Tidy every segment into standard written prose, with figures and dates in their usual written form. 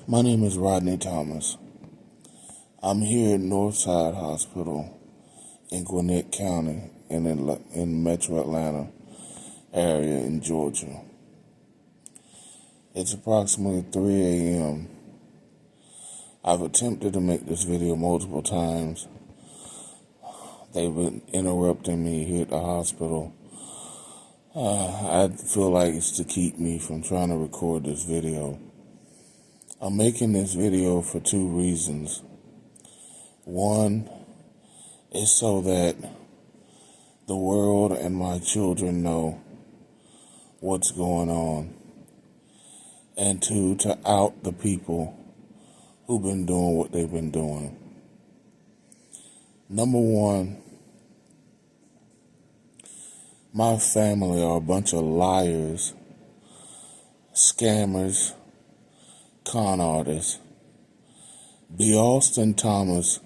My name is Rodney Thomas. I'm here at Northside Hospital in Gwinnett County in Metro Atlanta area in Georgia. It's approximately 3 a.m. I've attempted to make this video multiple times. They've been interrupting me here at the hospital. I feel like it's to keep me from trying to record this video. I'm making this video for two reasons. One is so that the world and my children know what's going on. And two, to out the people who've been doing what they've been doing. Number one, my family are a bunch of liars, scammers, con artists. B. Austin Thomas,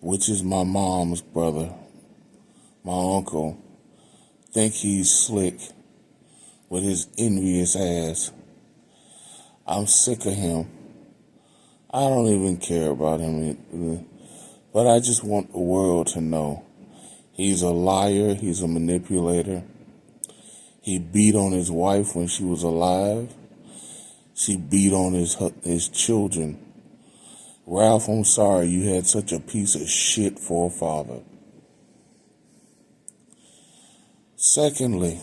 which is my mom's brother, my uncle, think he's slick with his envious ass. I'm sick of him. I don't even care about him, but I just want the world to know. He's a liar. He's a manipulator. He beat on his wife when she was alive. She beat on his children. Ralph, I'm sorry you had such a piece of shit for a father. Secondly,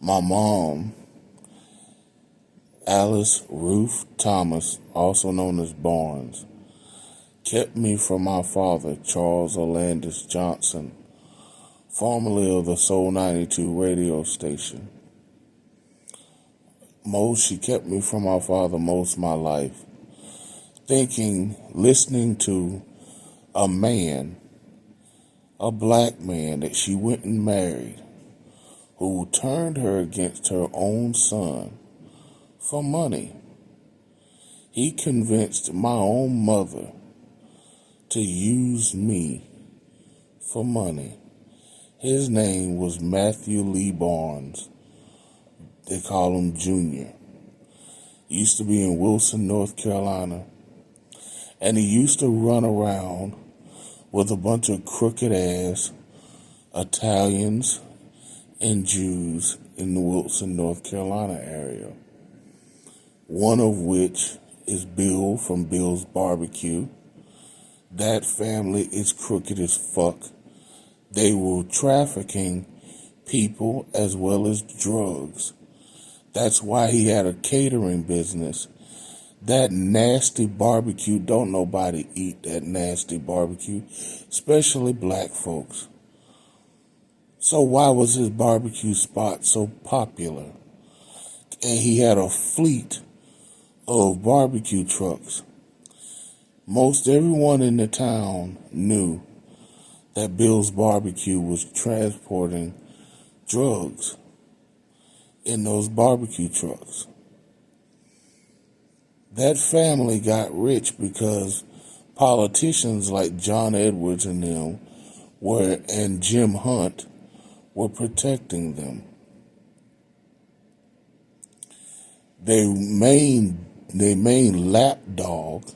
my mom, Alice Ruth Thomas, also known as Barnes, kept me from my father, Charles Orlandis Johnson, formerly of the Soul 92 radio station. She kept me from my father most of my life, listening to a man, a black man that she went and married, who turned her against her own son for money. He convinced my own mother to use me for money. His name was Matthew Lee Barnes. They call him Junior. He used to be in Wilson, North Carolina. And he used to run around with a bunch of crooked ass Italians and Jews in the Wilson, North Carolina area. One of which is Bill from Bill's Barbecue. That family is crooked as fuck. They were trafficking people as well as drugs. That's why he had a catering business. That nasty barbecue, don't nobody eat that nasty barbecue, especially black folks. So why was his barbecue spot so popular? And he had a fleet of barbecue trucks. Most everyone in the town knew that Bill's Barbecue was transporting drugs in those barbecue trucks. That family got rich because politicians like John Edwards and them and Jim Hunt were protecting them. Their main lapdog,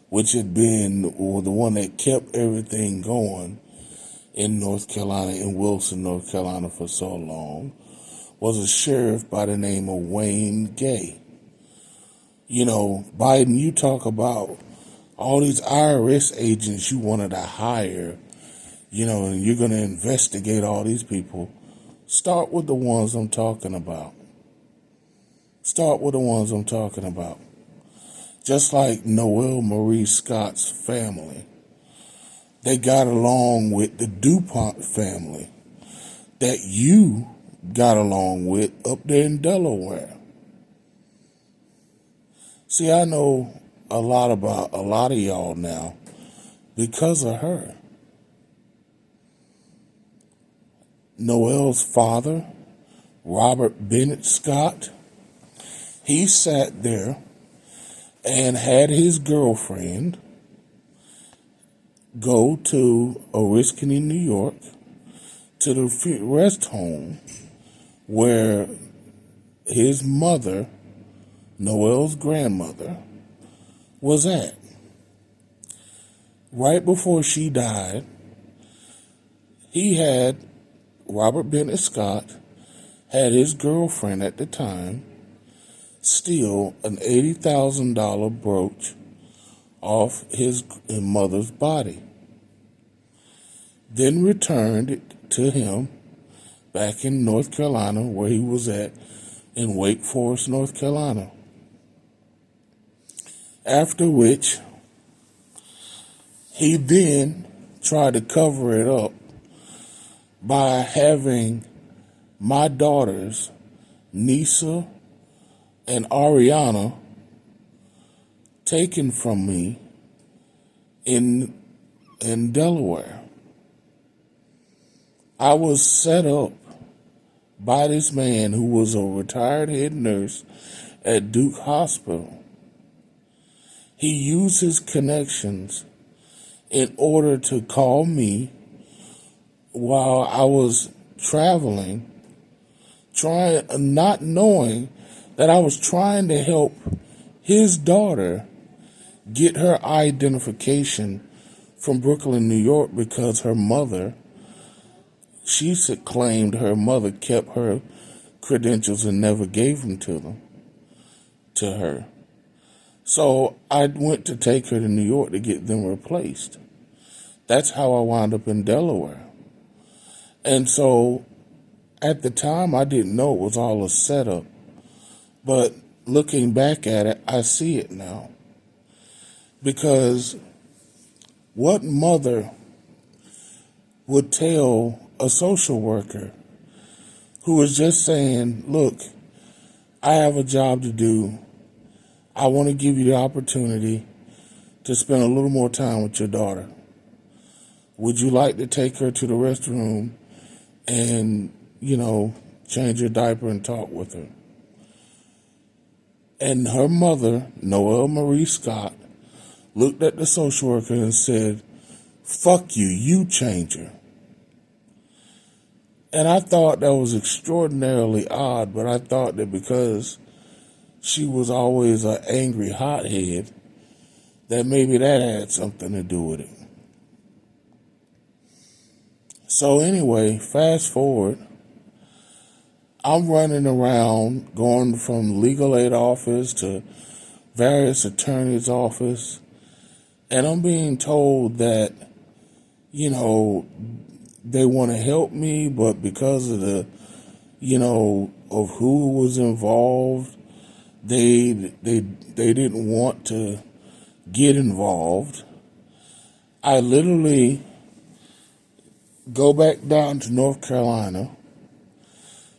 which had been the one that kept everything going in North Carolina, in Wilson, North Carolina for so long, was a sheriff by the name of Wayne Gay. You know, Biden, you talk about all these IRS agents you wanted to hire, and you're going to investigate all these people. Start with the ones I'm talking about. Just like Noel Marie Scott's family. They got along with the DuPont family that you got along with up there in Delaware. See, I know a lot about a lot of y'all now because of her. Noel's father, Robert Bennett Scott, he sat there and had his girlfriend go to Oriskany, New York, to the rest home where his mother, Noel's grandmother, was at. Right before she died, he had, Robert Bennett Scott, had his girlfriend at the time steal an $80,000 brooch off his mother's body, then returned it to him back in North Carolina, where he was at in Wake Forest, North Carolina. After which, he then tried to cover it up by having my daughters, Nisa and Ariana, taken from me in Delaware. I was set up by this man who was a retired head nurse at Duke Hospital. He used his connections in order to call me while I was traveling, not knowing that I was trying to help his daughter get her identification from Brooklyn, New York, because her mother, she claimed her mother kept her credentials and never gave them to her. So I went to take her to New York to get them replaced. That's how I wound up in Delaware. And so at the time, I didn't know it was all a setup. But looking back at it, I see it now. Because what mother would tell a social worker who is just saying, look, I have a job to do. I want to give you the opportunity to spend a little more time with your daughter. Would you like to take her to the restroom and, change her diaper and talk with her? And her mother, Noel Marie Scott, looked at the social worker and said, fuck you, you change her. And I thought that was extraordinarily odd, but I thought that because she was always an angry hothead, that maybe that had something to do with it. So anyway, fast forward, I'm running around, going from legal aid office to various attorneys' office, and I'm being told that, they want to help me, but because of the, of who was involved, they didn't want to get involved. I literally go back down to North Carolina,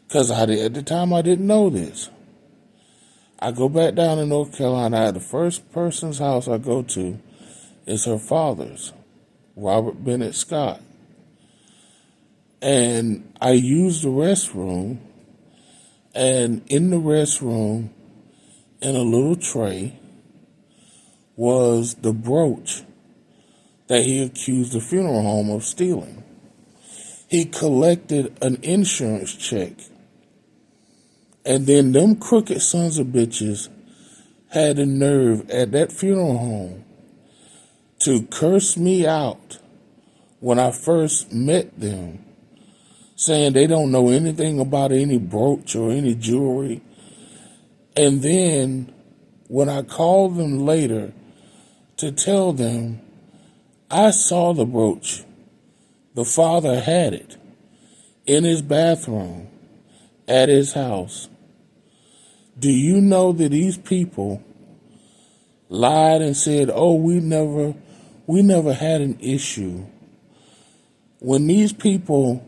because at the time I didn't know this. I go back down to North Carolina. The first person's house I go to is her father's, Robert Bennett Scott. And I use the restroom, and in the restroom, in a little tray, was the brooch that he accused the funeral home of stealing. He collected an insurance check, and then them crooked sons of bitches had the nerve at that funeral home to curse me out when I first met them, saying they don't know anything about any brooch or any jewelry. And then when I called them later to tell them I saw the brooch, the father had it in his bathroom at his house. Do you know that these people lied and said, oh, we never had an issue? When these people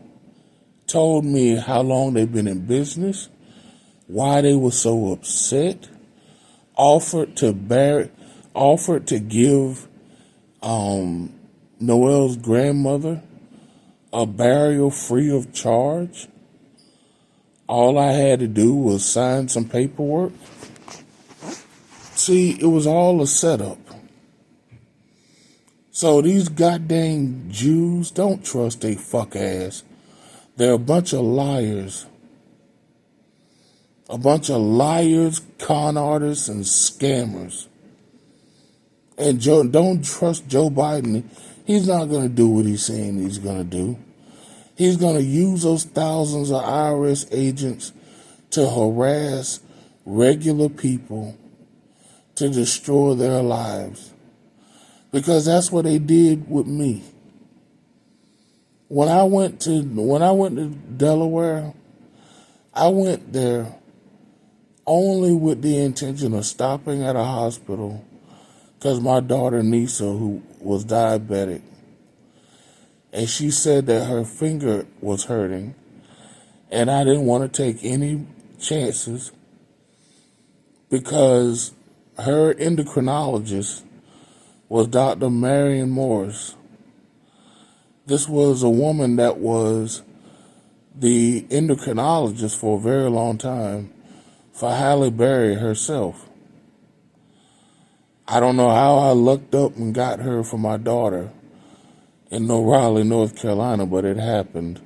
told me how long they've been in business, why they were so upset, offered to give Noel's grandmother a burial free of charge. All I had to do was sign some paperwork. See, it was all a setup. So these goddamn Jews, don't trust they fuck ass. They're a bunch of liars. A bunch of liars, con artists, and scammers. And don't trust Joe Biden. He's not going to do what he's saying he's going to do. He's going to use those thousands of IRS agents to harass regular people to destroy their lives. Because that's what they did with me. When I went to Delaware, I went there only with the intention of stopping at a hospital because my daughter Nisa, who was diabetic, and she said that her finger was hurting, and I didn't want to take any chances because her endocrinologist was Dr. Marion Morris. This was a woman that was the endocrinologist for a very long time for Halle Berry herself. I don't know how I looked up and got her for my daughter in Raleigh, North Carolina, but it happened.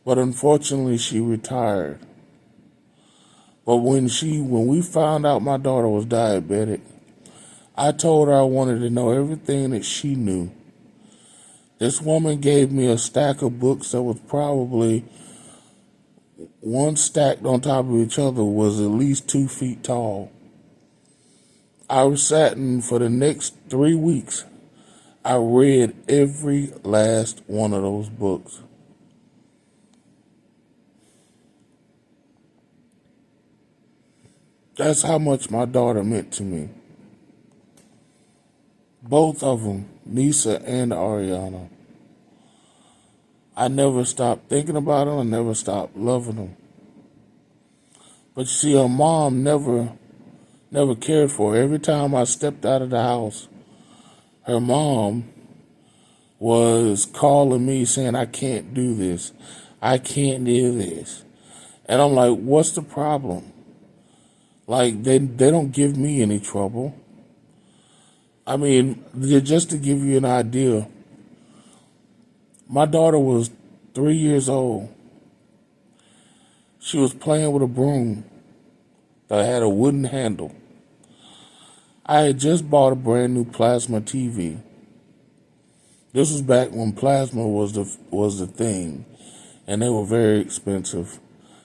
But unfortunately, she retired. But when we found out my daughter was diabetic, I told her I wanted to know everything that she knew. This woman gave me a stack of books that was probably one stacked on top of each other was at least 2 feet tall. I was sat in for the next 3 weeks. I read every last one of those books. That's how much my daughter meant to me. Both of them, Nisa and Ariana. I never stopped thinking about them. I never stopped loving them. But you see, her mom never cared for her. Every time I stepped out of the house, her mom was calling me saying, I can't do this. I can't do this. And I'm like, what's the problem? Like, they don't give me any trouble. I mean, just to give you an idea, my daughter was 3 years old. She was playing with a broom that had a wooden handle. I had just bought a brand new plasma TV. This was back when plasma was the thing, and they were very expensive.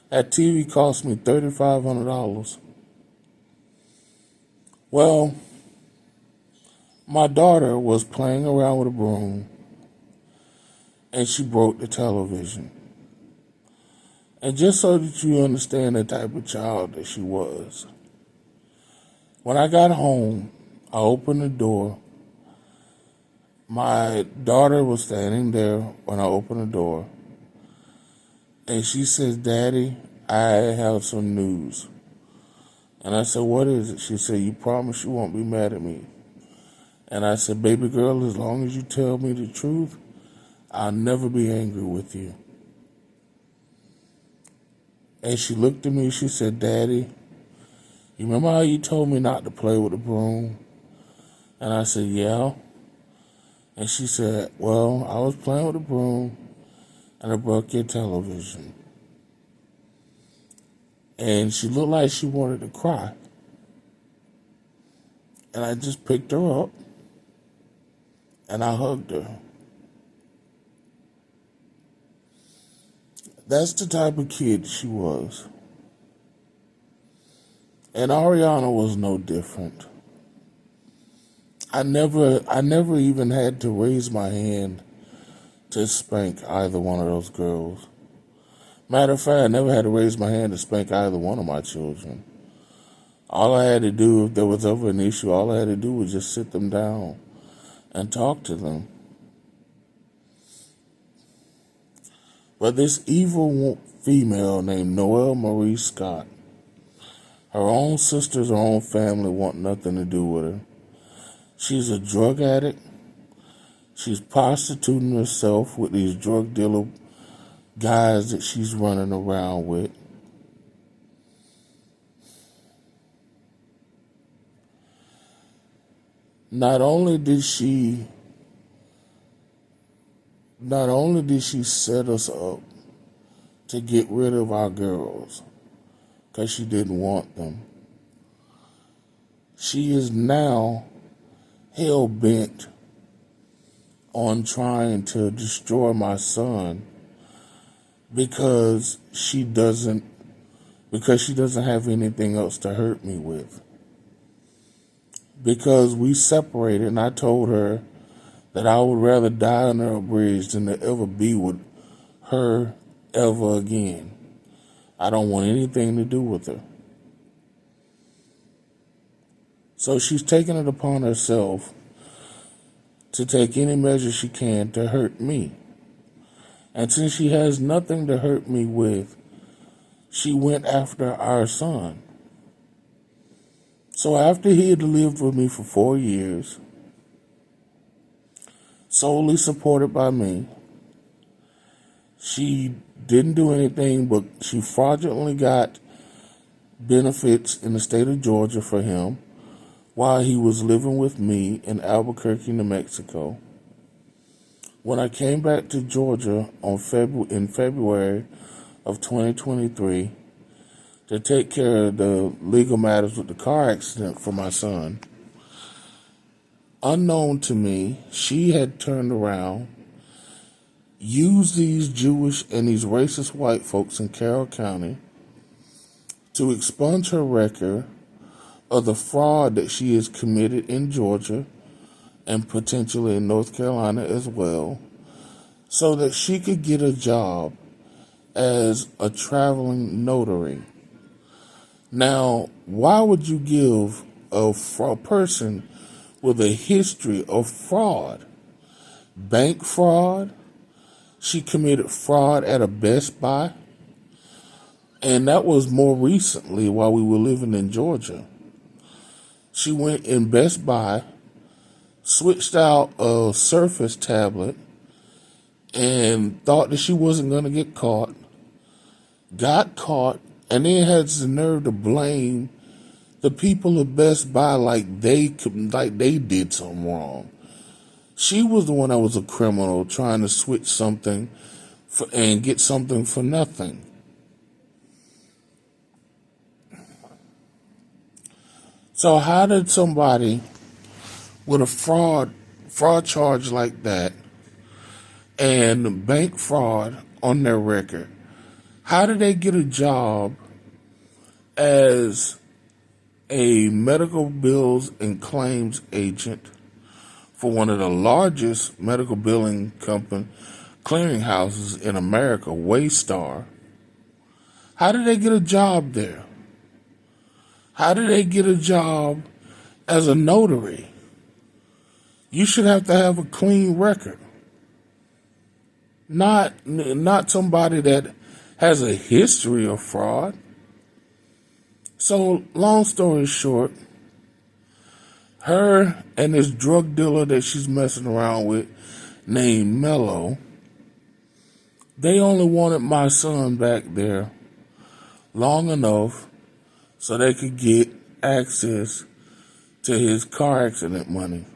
That TV cost me $3,500. Well, my daughter was playing around with a broom, and she broke the television. And just so that you understand the type of child that she was, when I got home, I opened the door. My daughter was standing there when I opened the door, and she says, Daddy, I have some news. And I said, what is it? She said, you promise you won't be mad at me. And I said, baby girl, as long as you tell me the truth, I'll never be angry with you. And she looked at me, she said, Daddy, you remember how you told me not to play with the broom? And I said, yeah. And she said, well, I was playing with the broom and I broke your television. And she looked like she wanted to cry. And I just picked her up and I hugged her. That's the type of kid she was. And Ariana was no different. I never even had to raise my hand to spank either one of those girls. Matter of fact, I never had to raise my hand to spank either one of my children. All I had to do, if there was ever an issue, all I had to do was just sit them down and talk to them. But this evil female named Noelle Marie Scott, her own sisters, her own family want nothing to do with her. She's a drug addict. She's prostituting herself with these drug dealer guys that she's running around with. Not only did she set us up to get rid of our girls, because she didn't want them. She is now hell-bent on trying to destroy my son because she doesn't have anything else to hurt me with. Because we separated and I told her that I would rather die under a bridge than to ever be with her ever again. I don't want anything to do with her. So she's taken it upon herself to take any measure she can to hurt me. And since she has nothing to hurt me with, she went after our son. So after he had lived with me for 4 years, solely supported by me, she didn't do anything, but she fraudulently got benefits in the state of Georgia for him while he was living with me in Albuquerque, New Mexico. When I came back to Georgia in February of 2023 to take care of the legal matters with the car accident for my son, unknown to me, she had turned around, used these Jewish and these racist white folks in Carroll County to expunge her record of the fraud that she has committed in Georgia and potentially in North Carolina as well, so that she could get a job as a traveling notary. Now, why would you give a person with a history of fraud, bank fraud? She committed fraud at a Best Buy, and that was more recently while we were living in Georgia. She went in Best Buy, switched out a Surface tablet, and thought that she wasn't going to get caught, got caught, and then had the nerve to blame the people of Best Buy like they did something wrong. She was the one that was a criminal trying to switch something and get something for nothing. So how did somebody with a fraud charge like that and bank fraud on their record, how did they get a job as a medical bills and claims agent for one of the largest medical billing clearinghouses in America, Waystar? How did they get a job there? How did they get a job as a notary? You should have to have a clean record. Not somebody that has a history of fraud. So, long story short, her and this drug dealer that she's messing around with named Mello, they only wanted my son back there long enough so they could get access to his car accident money.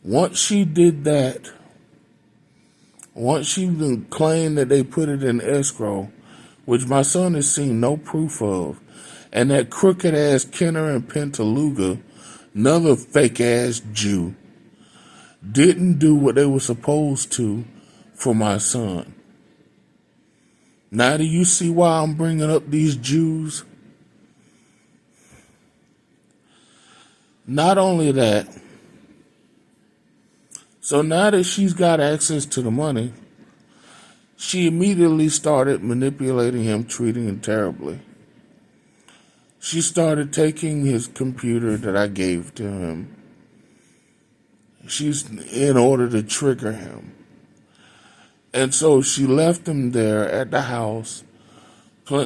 Once she did that, once she claimed that they put it in escrow, which my son has seen no proof of, and that crooked-ass Kenner and Pentaluga, another fake-ass Jew, didn't do what they were supposed to for my son. Now do you see why I'm bringing up these Jews? Not only that, so now that she's got access to the money, she immediately started manipulating him, treating him terribly. She started taking his computer that I gave to him. She's in order to trigger him. And so she left him there at the house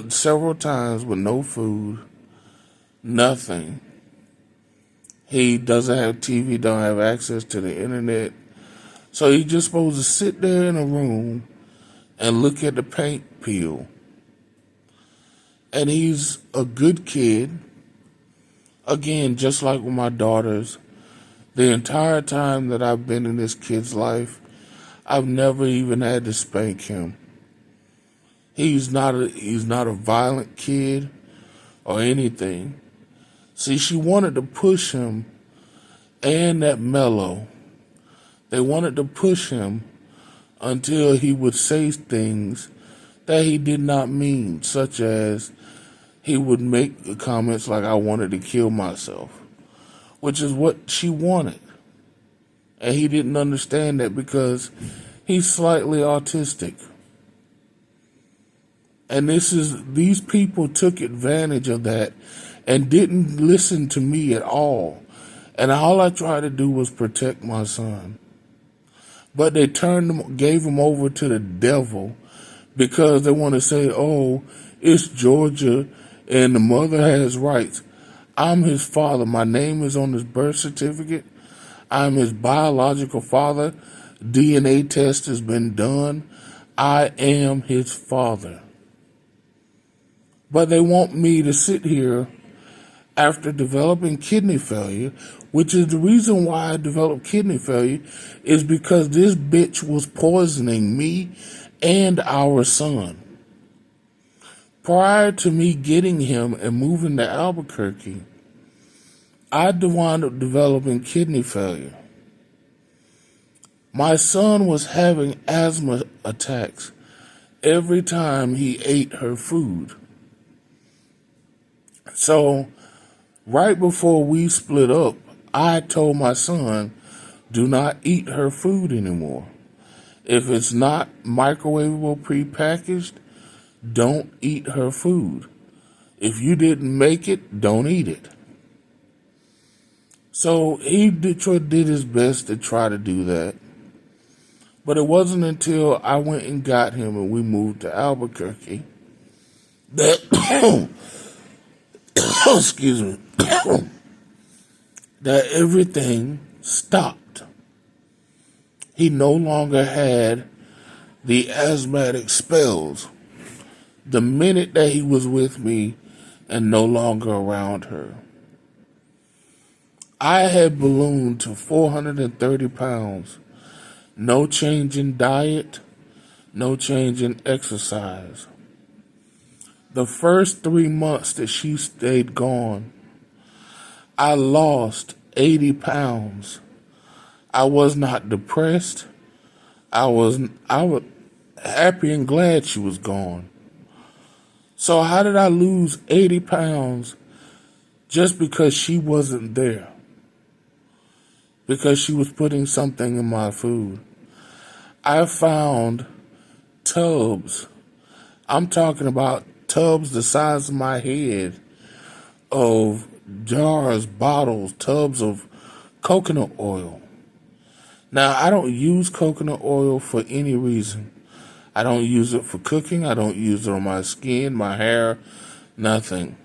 several times with no food, nothing. He doesn't have TV, don't have access to the internet. So he's just supposed to sit there in a room and look at the paint peel. And he's a good kid. Again, just like with my daughters, the entire time that I've been in this kid's life, I've never even had to spank him. He's not a violent kid or anything. See, she wanted to push him and that mellow. They wanted to push him until he would say things that he did not mean, such as he would make comments like, I wanted to kill myself, which is what she wanted. And he didn't understand that because he's slightly autistic. And these people took advantage of that and didn't listen to me at all. And all I tried to do was protect my son. But they gave him over to the devil because they want to say, oh, it's Georgia and the mother has rights. I'm his father. My name is on his birth certificate. I'm his biological father. DNA test has been done. I am his father. But they want me to sit here after developing kidney failure, which is the reason why I developed kidney failure, is because this bitch was poisoning me and our son. Prior to me getting him and moving to Albuquerque, I wound up developing kidney failure. My son was having asthma attacks every time he ate her food. So, right before we split up, I told my son, do not eat her food anymore. If it's not microwavable, prepackaged, don't eat her food. If you didn't make it, don't eat it. So Detroit did his best to try to do that. But it wasn't until I went and got him and we moved to Albuquerque that excuse me, that everything stopped. He no longer had the asthmatic spells the minute that he was with me and no longer around her. I had ballooned to 430 pounds. No change in diet, no change in exercise. The first 3 months that she stayed gone, I lost 80 pounds. I was not depressed. I was happy and glad she was gone. So how did I lose 80 pounds just because she wasn't there? Because she was putting something in my food. I found tubs. I'm talking about tubs the size of my head of jars, bottles, tubs of coconut oil. Now, I don't use coconut oil for any reason. I don't use it for cooking. I don't use it on my skin, my hair, nothing.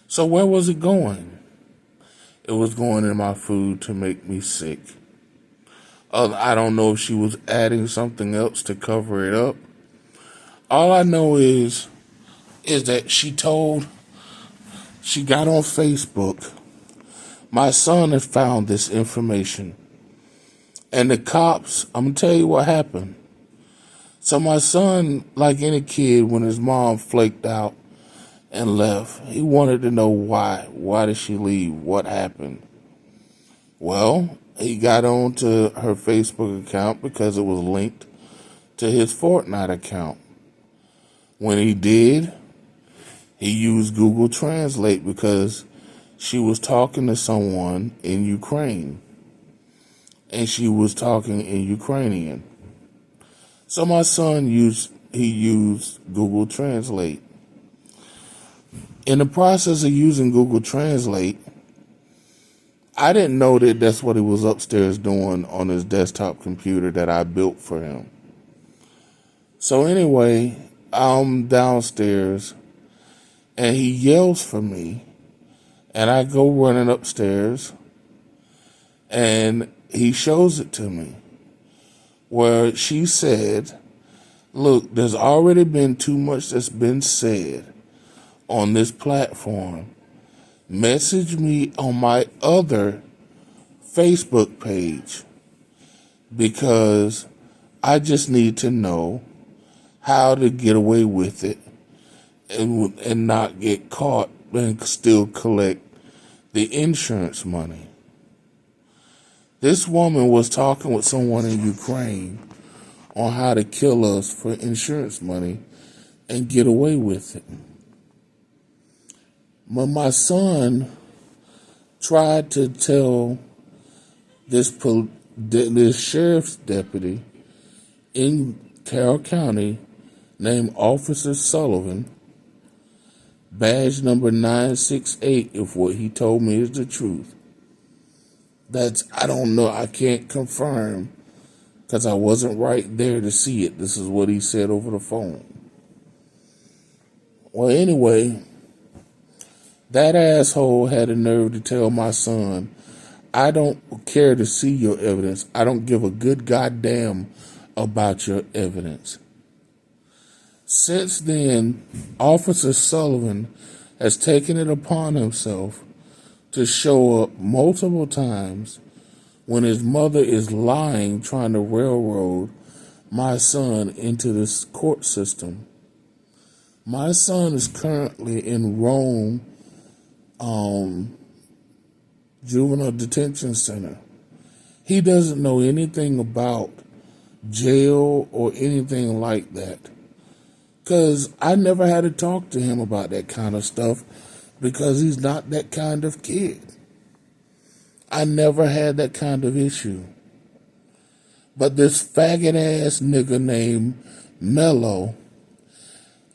So where was it going? It was going in my food to make me sick. I don't know if she was adding something else to cover it up. All I know is that she got on Facebook. My son had found this information. And the cops, I'm going to tell you what happened. So my son, like any kid, when his mom flaked out and left, he wanted to know why. Why did she leave? What happened? Well, he got onto her Facebook account because it was linked to his Fortnite account. When he did, he used Google Translate because she was talking to someone in Ukraine. And she was talking in Ukrainian. So my son used Google Translate. In the process of using Google Translate, I didn't know that that's what he was upstairs doing on his desktop computer that I built for him. So anyway, I'm downstairs and he yells for me and I go running upstairs and he shows it to me where she said, look, there's already been too much that's been said on this platform. Message me on my other Facebook page because I just need to know how to get away with it and not get caught and still collect the insurance money. This woman was talking with someone in Ukraine on how to kill us for insurance money and get away with it. When my son tried to tell this sheriff's deputy in Carroll County named Officer Sullivan, badge number 968, if what he told me is the truth. I don't know, I can't confirm because I wasn't right there to see it. This is what he said over the phone. Well, anyway, that asshole had the nerve to tell my son, I don't care to see your evidence. I don't give a good goddamn about your evidence. Since then, Officer Sullivan has taken it upon himself to show up multiple times when his mother is lying, trying to railroad my son into this court system. My son is currently in Rome Juvenile Detention Center. He doesn't know anything about jail or anything like that, because I never had to talk to him about that kind of stuff because he's not that kind of kid. I never had that kind of issue. But this faggot ass nigga named Mello,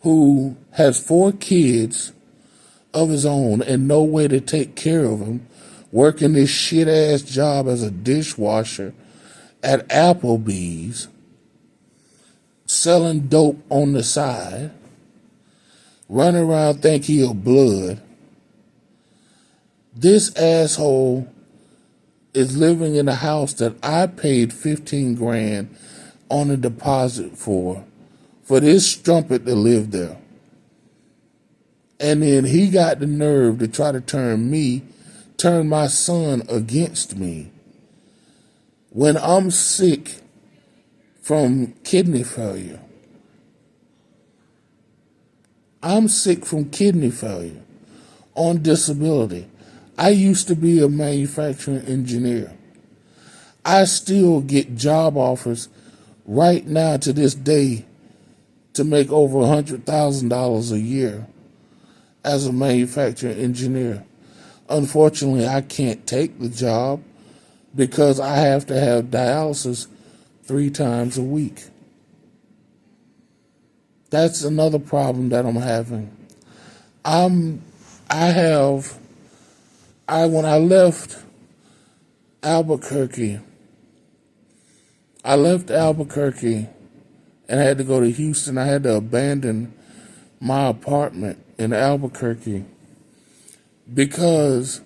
who has 4 kids of his own and no way to take care of him, working this shit ass job as a dishwasher at Applebee's, selling dope on the side, running around think he a blood. This asshole is living in a house that I paid $15,000 on a deposit for this strumpet to live there. And then he got the nerve to try to turn my son against me when I'm sick from kidney failure. I'm sick from kidney failure on disability. I used to be a manufacturing engineer. I still get job offers right now to this day to make over $100,000 a year as a manufacturing engineer. Unfortunately, I can't take the job because I have to have dialysis 3 times a week. That's another problem that I'm having. When I left Albuquerque and I had to go to Houston. I had to abandon my apartment in Albuquerque because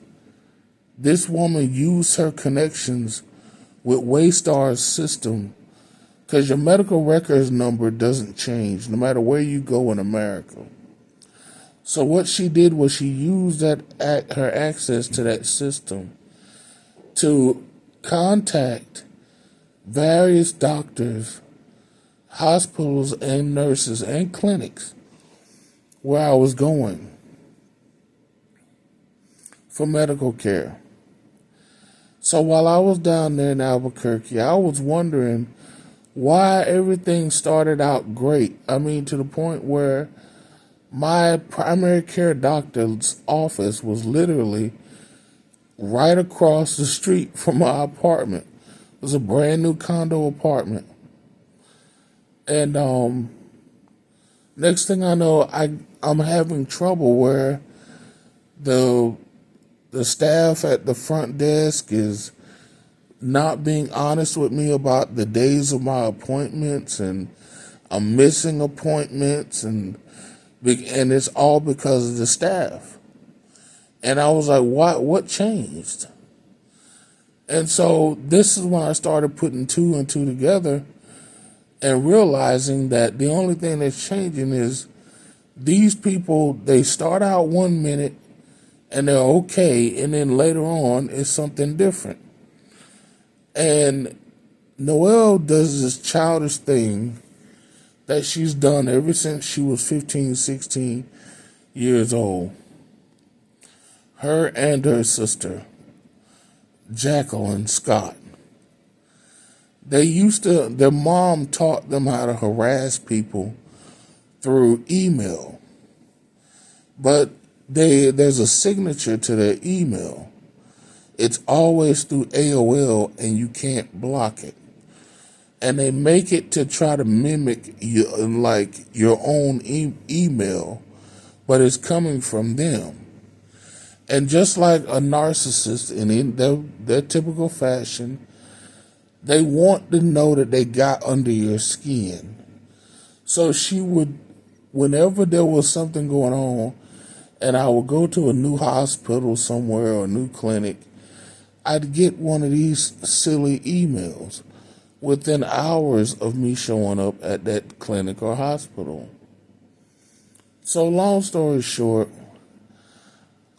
this woman used her connections with Waystar's system, because your medical records number doesn't change no matter where you go in America. So what she did was she used her access to that system to contact various doctors, hospitals, and nurses and clinics where I was going for medical care. So while I was down there in Albuquerque, I was wondering why everything started out great. I mean, to the point where my primary care doctor's office was literally right across the street from my apartment. It was a brand new condo apartment. And next thing I know, I'm having trouble where the staff at the front desk is not being honest with me about the days of my appointments, and I'm missing appointments, and it's all because of the staff. And I was like, what changed? And so this is when I started putting 2 and 2 together and realizing that the only thing that's changing is these people, they start out 1 minute and they're okay, and then later on it's something different. And Noel does this childish thing that she's done ever since she was 15, 16 years old. Her and her sister, Jacqueline Scott. Their mom taught them how to harass people through email. But there's a signature to their email. It's always through AOL and you can't block it. And they make it to try to mimic your own email, but it's coming from them. And just like a narcissist in their typical fashion, they want to know that they got under your skin. So she would, whenever there was something going on, and I would go to a new hospital somewhere or a new clinic, I'd get one of these silly emails within hours of me showing up at that clinic or hospital. So long story short,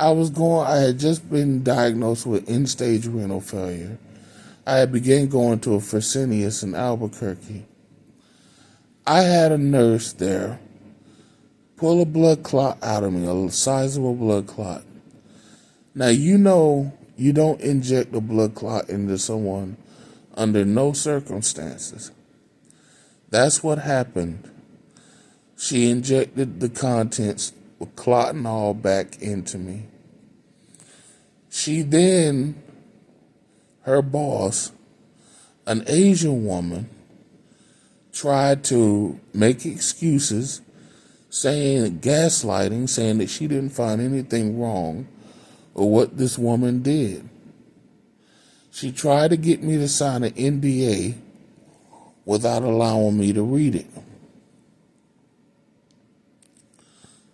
I had just been diagnosed with end-stage renal failure. I had begun going to a Fresenius in Albuquerque. I had a nurse there pull a blood clot out of me, a sizable blood clot. Now, you know you don't inject a blood clot into someone under no circumstances. That's what happened. She injected the contents with clot and all back into me. She then, her boss, an Asian woman, tried to make excuses, gaslighting, saying that she didn't find anything wrong with what this woman did. She tried to get me to sign an NDA without allowing me to read it.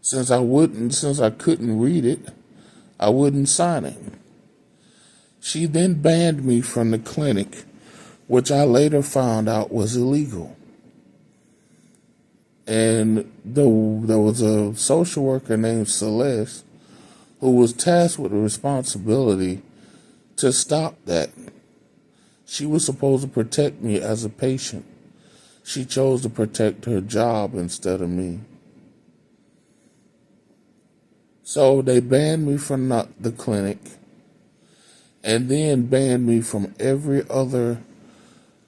Since I couldn't read it, I wouldn't sign it. She then banned me from the clinic, which I later found out was illegal. And there was a social worker named Celeste who was tasked with the responsibility to stop that. She was supposed to protect me as a patient. She chose to protect her job instead of me. So they banned me from the clinic and then banned me from every other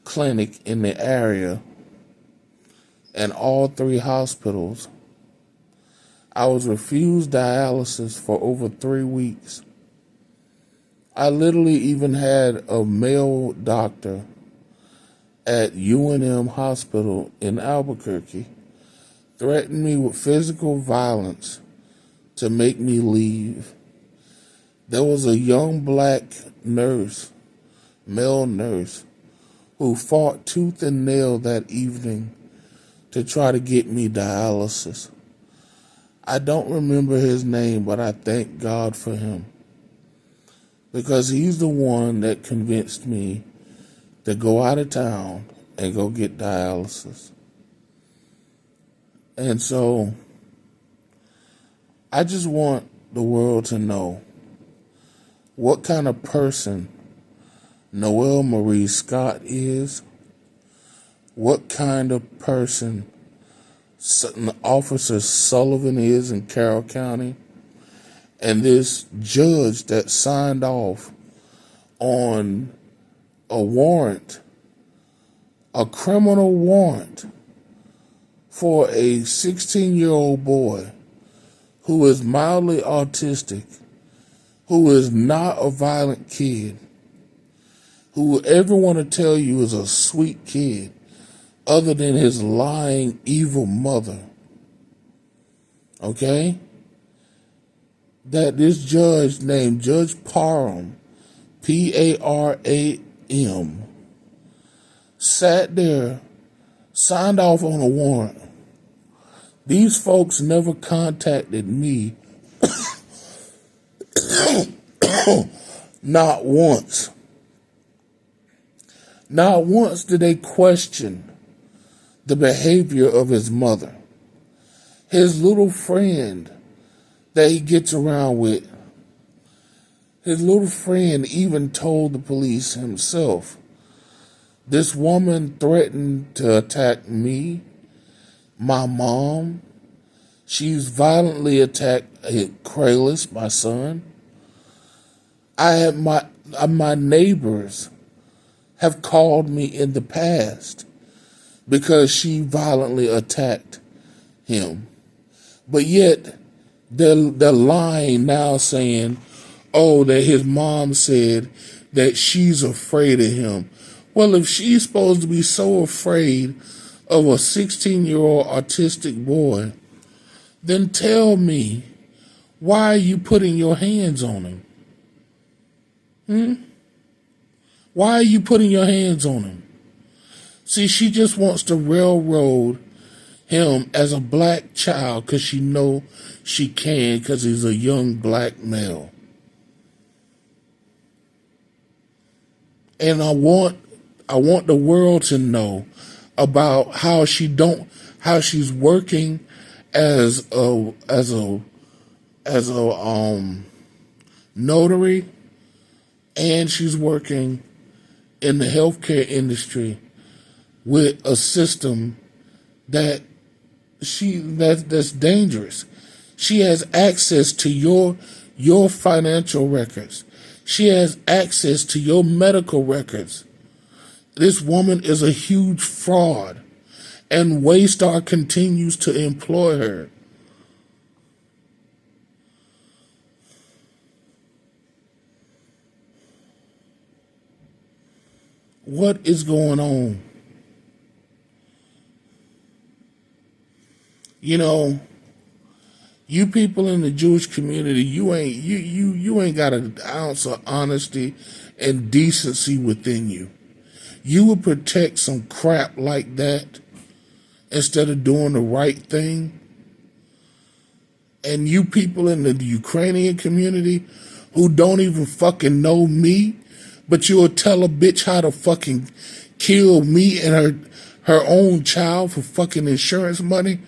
clinic in the area and all 3 hospitals. I was refused dialysis for over 3 weeks. I literally even had a male doctor at UNM Hospital in Albuquerque threaten me with physical violence to make me leave. There was a young black nurse, male nurse, who fought tooth and nail that evening to try to get me dialysis. I don't remember his name, but I thank God for him, because he's the one that convinced me to go out of town and go get dialysis. And so I just want the world to know what kind of person Noelle Marie Scott is, what kind of person Officer Sullivan is in Carroll County, and this judge that signed off on a warrant, a criminal warrant for a 16-year-old boy who is mildly autistic, who is not a violent kid, who everyone will tell you is a sweet kid, other than his lying, evil mother. Okay? That this judge named Judge Parham, P-A-R-A-M, sat there, signed off on a warrant. These folks never contacted me, not once. Not once did they question the behavior of his mother. His little friend that he gets around with, his little friend even told the police himself, this woman threatened to attack me my mom. She's violently attacked Krailus, my son. I have my neighbors have called me in the past because she violently attacked him. But yet they're lying now, saying, oh, that his mom said that she's afraid of him. Well, if she's supposed to be so afraid of a 16-year-old autistic boy, then tell me, why are you putting your hands on him? Why are you putting your hands on him? See, she just wants to railroad him as a black child because she know she can, because he's a young black male. And I want the world to know about how she's working as a notary, and she's working in the healthcare industry with a system that's dangerous. She has access to your financial records. She has access to your medical records. This woman is a huge fraud, and Waystar continues to employ her. What is going on? You know, you people in the Jewish community, you ain't got an ounce of honesty and decency within you. You would protect some crap like that instead of doing the right thing. And you people in the Ukrainian community who don't even fucking know me, but you'll tell a bitch how to fucking kill me and her own child for fucking insurance money.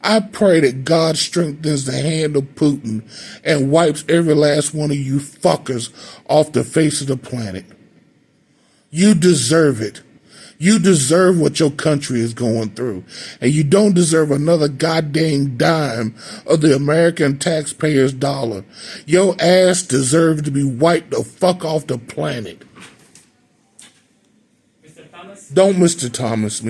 I pray that God strengthens the hand of Putin and wipes every last one of you fuckers off the face of the planet. You deserve it. You deserve what your country is going through. And you don't deserve another goddamn dime of the American taxpayer's dollar. Your ass deserves to be wiped the fuck off the planet. Mr. Thomas? Don't Mr. Thomas me.